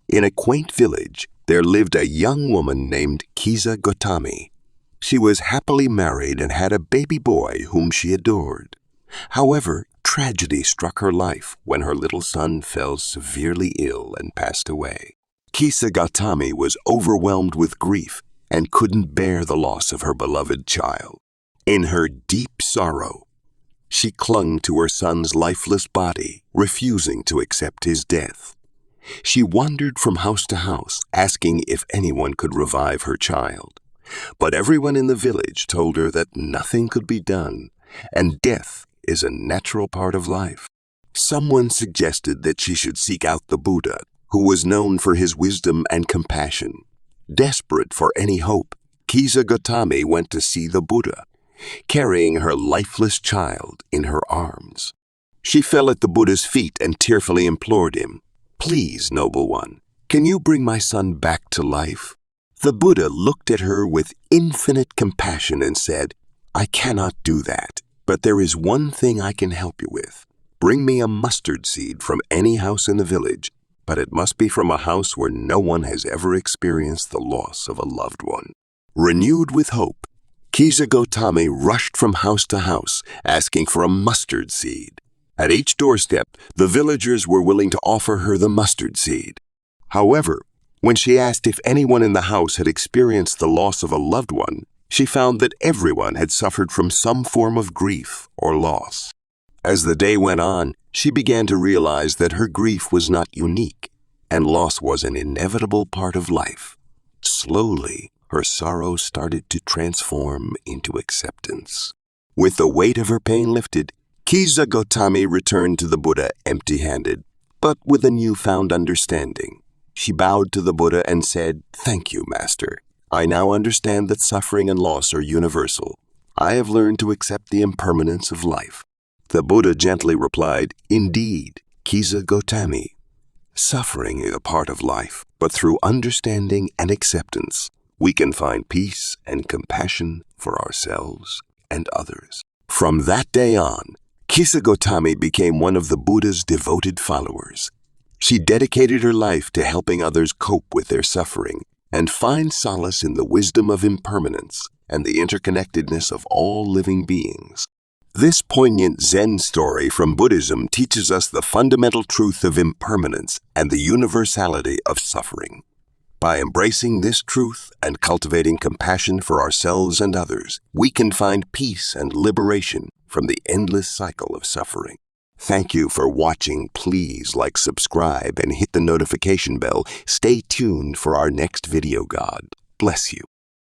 In a quaint village, there lived a young woman named Kisa Gotami. She was happily married and had a baby boy whom she adored. However, tragedy struck her life when her little son fell severely ill and passed away. Kisa Gotami was overwhelmed with grief and couldn't bear the loss of her beloved child. In her deep sorrow, she clung to her son's lifeless body, refusing to accept his death. She wandered from house to house, asking if anyone could revive her child. But everyone in the village told her that nothing could be done, and death is a natural part of life. Someone suggested that she should seek out the Buddha, who was known for his wisdom and compassion. Desperate for any hope, Kisa Gotami went to see the Buddha, carrying her lifeless child in her arms. She fell at the Buddha's feet and tearfully implored him, "Please, noble one, can you bring my son back to life?" The Buddha looked at her with infinite compassion and said, "I cannot do that, but there is one thing I can help you with. Bring me a mustard seed from any house in the village, but it must be from a house where no one has ever experienced the loss of a loved one." Renewed with hope, Kisa Gotami rushed from house to house, asking for a mustard seed. At each doorstep, the villagers were willing to offer her the mustard seed. However, when she asked if anyone in the house had experienced the loss of a loved one, she found that everyone had suffered from some form of grief or loss. As the day went on, she began to realize that her grief was not unique, and loss was an inevitable part of life. Slowly, her sorrow started to transform into acceptance. With the weight of her pain lifted, Kisa Gotami returned to the Buddha empty-handed, but with a newfound understanding. She bowed to the Buddha and said, "Thank you, Master. I now understand that suffering and loss are universal. I have learned to accept the impermanence of life." The Buddha gently replied, "Indeed, Kisa Gotami. Suffering is a part of life, but through understanding and acceptance, we can find peace and compassion for ourselves and others." From that day on, Kisa Gotami became one of the Buddha's devoted followers. She dedicated her life to helping others cope with their suffering and find solace in the wisdom of impermanence and the interconnectedness of all living beings. This poignant Zen story from Buddhism teaches us the fundamental truth of impermanence and the universality of suffering. By embracing this truth and cultivating compassion for ourselves and others, we can find peace and liberation from the endless cycle of suffering. Thank you for watching. Please like, subscribe, and hit the notification bell. Stay tuned for our next video. God bless you.